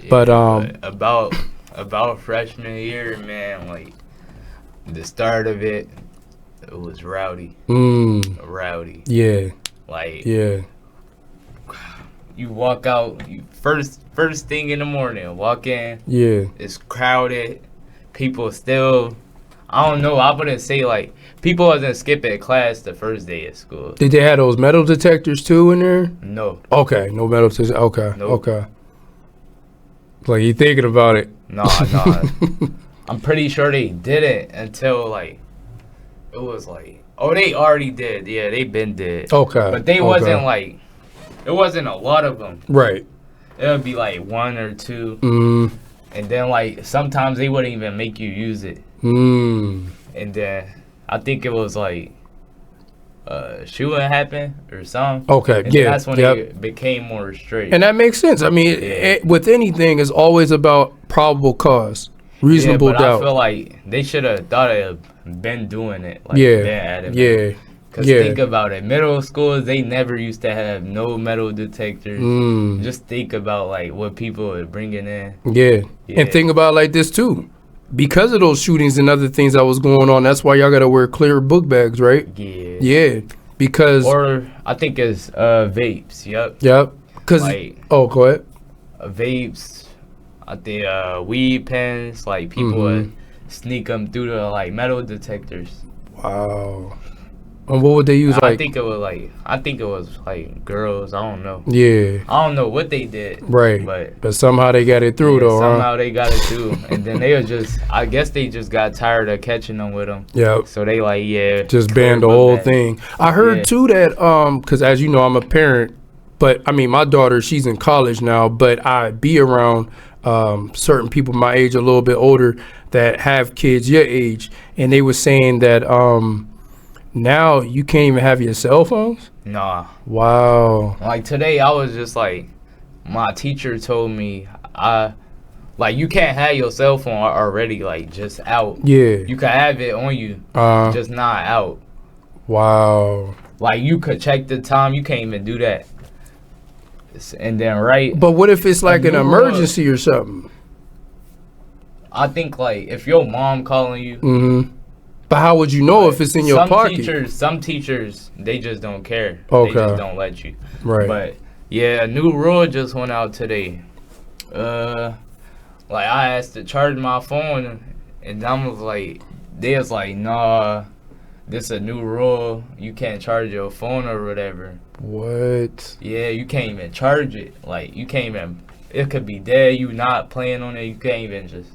But about freshman year, man, like the start of it, it was rowdy. Rowdy. Yeah. Like Yeah. you walk out, first thing in the morning, walk in. Yeah. It's crowded. People still, I don't know. I wouldn't say like people wasn't skipping class the first day of school. Did they have those metal detectors too in there? No. Okay, no metal detectors. Okay, Nope. okay. Like you thinking about it? Nah. I'm pretty sure they didn't until like it was like, oh, they already did. Yeah, they been did. Okay. But they wasn't like, it wasn't a lot of them. Right. It would be like one or two. Mm. And then like sometimes they wouldn't even make you use it. Mm. And then I think it was like shooting happened or something. Okay, And yeah, then that's when yep. it became more strict. And that makes sense. I mean, with anything, it's always about probable cause, reasonable but doubt. I feel like they should have thought of been doing it. Like, yeah, been at it. yeah, Because yeah. think about it. Middle schools, they never used to have no metal detectors. Mm. Just think about like what people are bringing in. Yeah. And think about it like this too. Because of those shootings and other things that was going on, that's why y'all got to wear clear book bags, right? Yeah. Yeah. Because. Or I think it's vapes. Yep. Yep. Because. Like, oh, go ahead. Vapes. I think weed pens. Like people would sneak them through the like metal detectors. Wow. And what would they use? I think it was like girls. I don't know. Yeah. I don't know what they did. Right. But somehow they got it through though. Somehow they got it through, and then they were just. I guess they just got tired of catching them with them. Yeah. So they like just banned the whole thing. I heard too that because as you know I'm a parent, but I mean my daughter she's in college now, but I be around certain people my age, a little bit older, that have kids your age, and they were saying that now you can't even have your cell phones. Nah. Wow. Like today, I was just like, my teacher told me, like you can't have your cell phone already, like just out. Yeah. You can have it on you, just not out. Wow. Like you could check the time, you can't even do that. And then But what if it's like an emergency or something? I think like if your mom calling you. Mm-hmm. But how would you know if it's in your pocket? Some teachers, they just don't care. Okay. They just don't let you. Right. But yeah, a new rule just went out today. Like I asked to charge my phone, and I was like, they was like, nah, this a new rule. You can't charge your phone or whatever. What? Yeah, you can't even charge it. Like you can't even. It could be dead. You not playing on it. You can't even just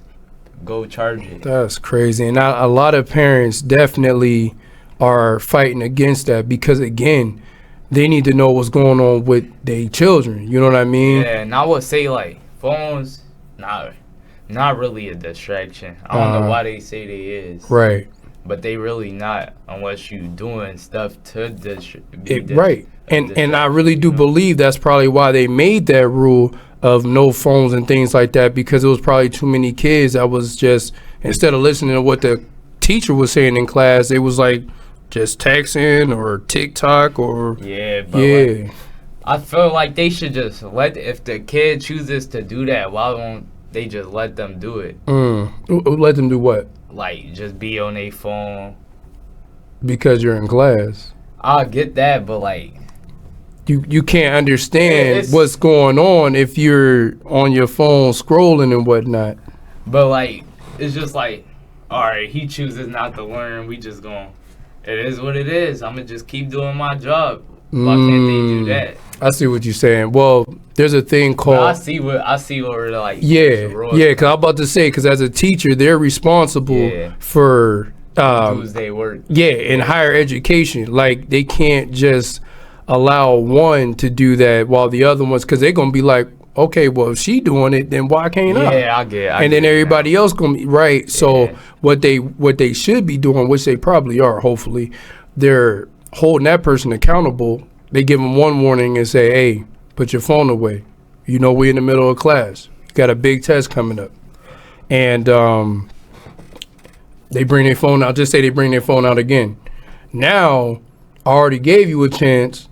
go charge it. That's crazy. And a lot of parents definitely are fighting against that because, again, they need to know what's going on with their children. You know what I mean? Yeah, and I would say, like, phones, not really a distraction. I don't know why they say they is. Right. But they really not unless you doing stuff to right. And I really do believe that's probably why they made that rule of no phones and things like that, because it was probably too many kids that was just, instead of listening to what the teacher was saying in class, it was like just texting or TikTok or Like, I feel like they should just if the kid chooses to do that, why won't they just let them do it? Let them do what? Like just be on their phone because you're in class. I get that, but like you can't understand what's going on if you're on your phone scrolling and whatnot. But like it's just like, all right, he chooses not to learn. We just going. It is what it is. I'm gonna just keep doing my job. Why can't they do that? I see what you're saying. Well, there's a thing called. I see what we're like. Yeah. Because I'm about to say, because as a teacher, they're responsible for Tuesday work. Yeah, in higher education, like they can't just allow one to do that while the other ones, because they're gonna be like, okay, well, if she doing it, then why can't I? Yeah, I get. And then everybody else gonna be right. So what they should be doing, which they probably are, hopefully, they're holding that person accountable. They give them one warning and say, hey, put your phone away. You know we're in the middle of class. You got a big test coming up. And they bring their phone out. Just say they bring their phone out again. Now, I already gave you a chance.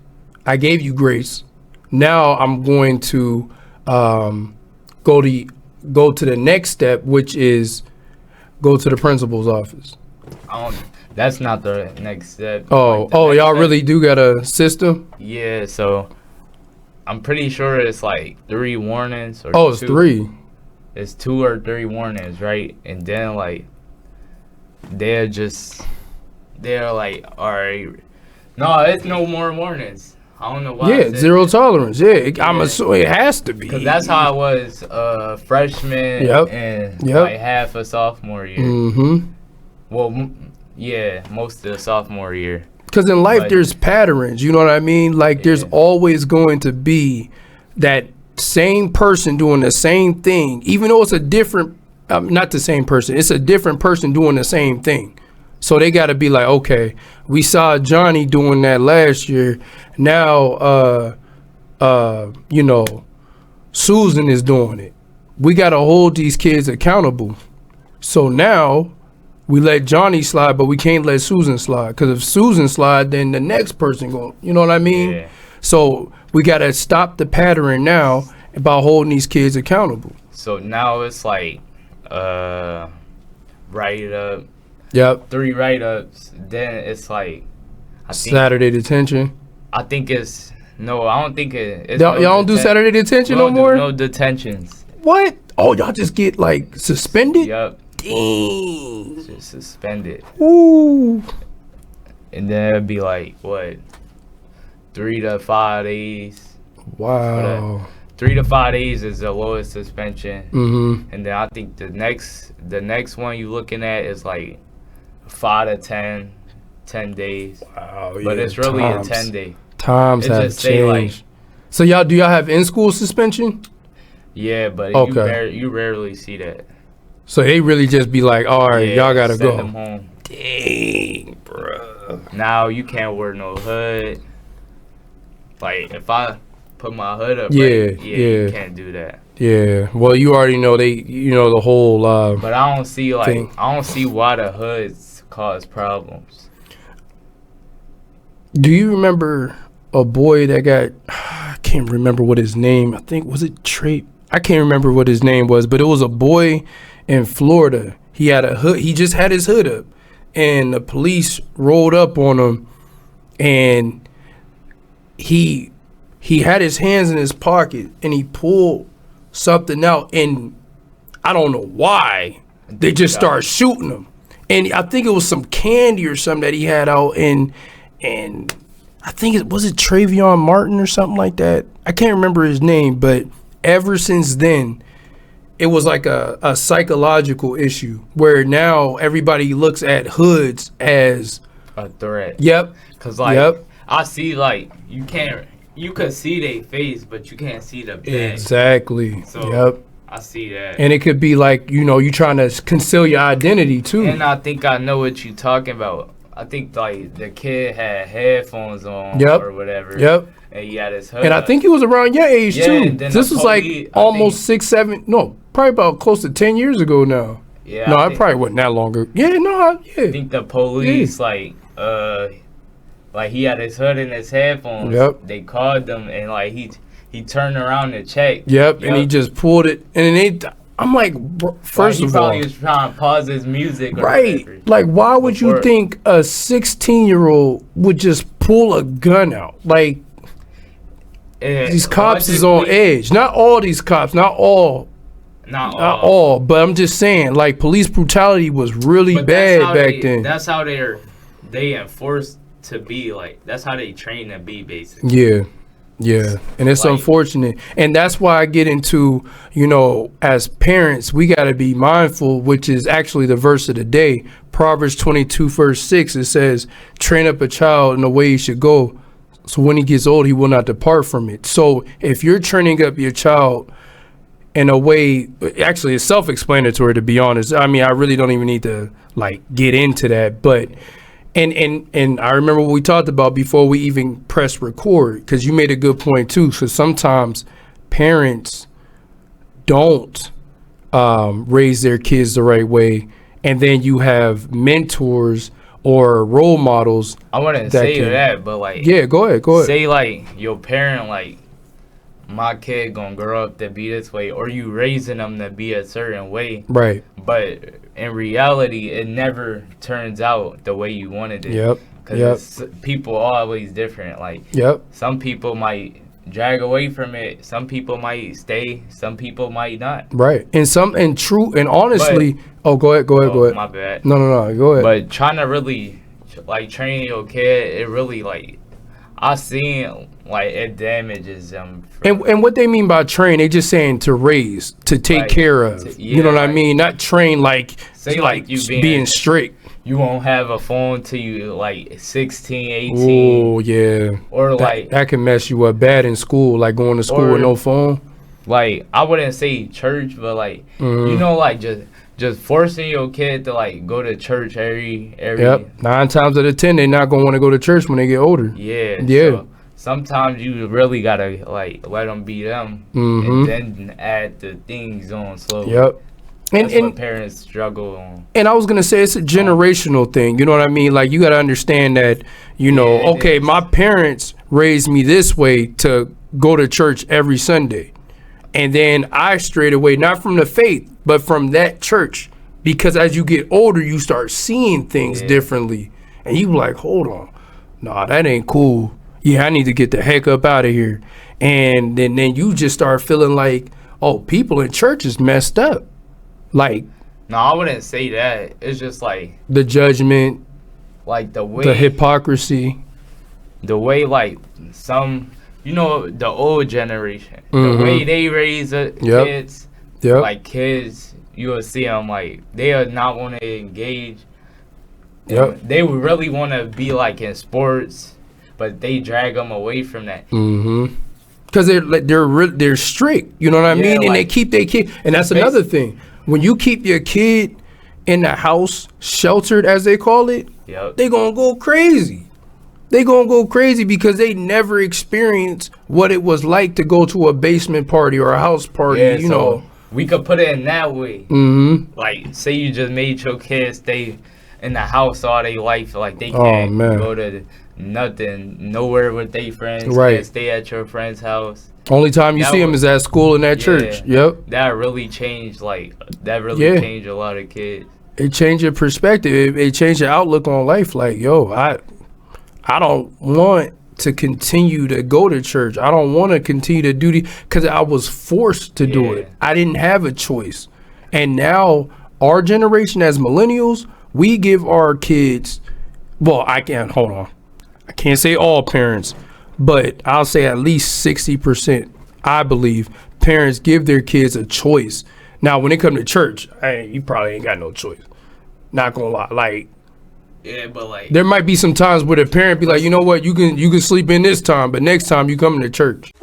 I gave you grace. Now I'm going to go to the next step, which is go to the principal's office. That's not the next step. Oh, y'all really do got a system? Yeah, so I'm pretty sure it's like 3 warnings or it's 3. It's 2 or 3 warnings, right? And then like they're like, all right, no, it's no more warnings. I don't know why. Yeah, 0 tolerance. Yeah, I'm assuming it has to be. Because that's how it was freshman and like half a sophomore year. Mm-hmm. Well, yeah, most of the sophomore year. Because in life, there's patterns. You know what I mean? Like, there's always going to be that same person doing the same thing, even though it's a different, not the same person. It's a different person doing the same thing. So they got to be like, okay, we saw Johnny doing that last year. Now, you know, Susan is doing it. We got to hold these kids accountable. So now we let Johnny slide, but we can't let Susan slide. Because if Susan slide, then the next person going, you know what I mean? Yeah. So we got to stop the pattern now about holding these kids accountable. So now it's like write up. Yep. 3 write-ups. Then it's like Saturday detention. I think it's I don't think it's y'all don't do Saturday detention no more? No detentions. What? Oh, y'all just get like suspended? Yep. Dang. Just suspended. Ooh. And then it'd be like what? 3 to 5 days. Wow. 3 to 5 days is the lowest suspension. Mm-hmm. And then I think the next one you're looking at is like 5 to 10 days. Wow, but it's really a 10-day. Times have changed. So do y'all have in-school suspension? Yeah, but you rarely see that. So they really just be like, all right, y'all gotta go. Send them home. Dang, bro. Now you can't wear no hood. Like if I put my hood up, you can't do that. Yeah, well, you already know the whole. But I don't see why the hoods cause problems. Do you remember a boy that got? I can't remember what his name. I think was it Trey. I can't remember what his name was, but it was a boy in Florida. He had a hood. He just had his hood up, and the police rolled up on him, and he had his hands in his pocket, and he pulled something out, and I don't know why they just started shooting him. And I think it was some candy or something that he had out, and I think it was Travion Martin or something like that. I can't remember his name, but ever since then, it was like a psychological issue where now everybody looks at hoods as a threat. Yep. Because I see you could see their face, but you can't see the back. Exactly. So I see that. And it could be like, you trying to conceal your identity too. And I think I know what you're talking about. I think like the kid had headphones on or whatever. Yep. And he had his hood. And I think he was around your age too. This was like almost 6, 7, probably about close to 10 years ago now. Yeah. No, I probably wasn't that longer. I think the police like he had his hood in his headphones. Yep. They called them and like he turned around to check. Yep. And he just pulled it, and I'm like, first of all, he probably was trying to pause his music. Or right. whatever. Like, why would you think a 16-year-old would just pull a gun out? Like, these cops is on edge. Not all these cops. Not all, but I'm just saying, like, police brutality was really bad back then. That's how they enforced to be, like, that's how they train to be, basically. Yeah, and it's unfortunate. And that's why I get into, as parents, we got to be mindful, which is actually the verse of the day. Proverbs 22, verse 6, it says, train up a child in the way he should go, so when he gets old, he will not depart from it. So if you're training up your child in a way, actually it's self-explanatory, to be honest. I mean, I really don't even need to like get into that, but and I remember what we talked about before we even press record, because you made a good point too. So sometimes parents don't raise their kids the right way, and then you have mentors or role models. I wouldn't say that, but like, go ahead. Say like your parent my kid gonna grow up to be this way, or you raising them to be a certain way. Right. But in reality, it never turns out the way you wanted it. Yep. Because people are always different. Like, some people might drag away from it. Some people might stay. Some people might not. Right. And honestly, go ahead. My bad. No, go ahead. But trying to really, like, train your kid, it really, like, I seen, like, it damages them. And what they mean by train, they just saying to raise, to take care of. You know what I mean? Not train like, say like you being strict. You won't have a phone till you like 16, 18. Oh, yeah. Or that can mess you up bad in school, like going to school with no phone. Like, I wouldn't say church, but like, you know, like just forcing your kid to like go to church every. Yep. 9 times out of 10, they're not gonna want to go to church when they get older. Yeah. So sometimes you really gotta like let them be them, and then add the things on slowly. Yep. That's what parents struggle on. And I was gonna say it's a generational thing. You know what I mean? Like, you gotta understand that. You know, okay, my parents raised me this way to go to church every Sunday, and then I strayed away, not from the faith, but from that church, because as you get older, you start seeing things differently, and you like, hold on, nah, that ain't cool. Yeah, I need to get the heck up out of here. And then you just start feeling like, oh, people in church is messed up. Like, no, I wouldn't say that. It's just like the judgment, like the way, the hypocrisy, the way, like, some, you know, the old generation, the way they raise kids, like kids, you will see them like they are not want to engage. They would really want to be like in sports, but they drag them away from that. Because they're strict. You know what I mean? And they keep their kid, and that's another thing. When you keep your kid in the house, sheltered as they call it, they gonna go crazy. They gonna go crazy because they never experienced what it was like to go to a basement party or a house party. You know, we could put it in that way. Like, say you just made your kids stay in the house all their life, like they can't go to nowhere with their friends. Can't stay at your friend's house. Only time you see them is at school and at church. That really changed. Like, that really changed a lot of kids. It changed your perspective. It changed your outlook on life. Like, yo, I don't want to continue to go to church. I don't want to continue to do because I was forced to do it. I didn't have a choice. And now our generation as millennials, we give our kids, well, I can't say all parents, but I'll say at least 60%, I believe, parents give their kids a choice. Now, when they come to church, you probably ain't got no choice. Not gonna lie. Like, but like, there might be some times where the parent be like, you know what, you can sleep in this time, but next time you come to church.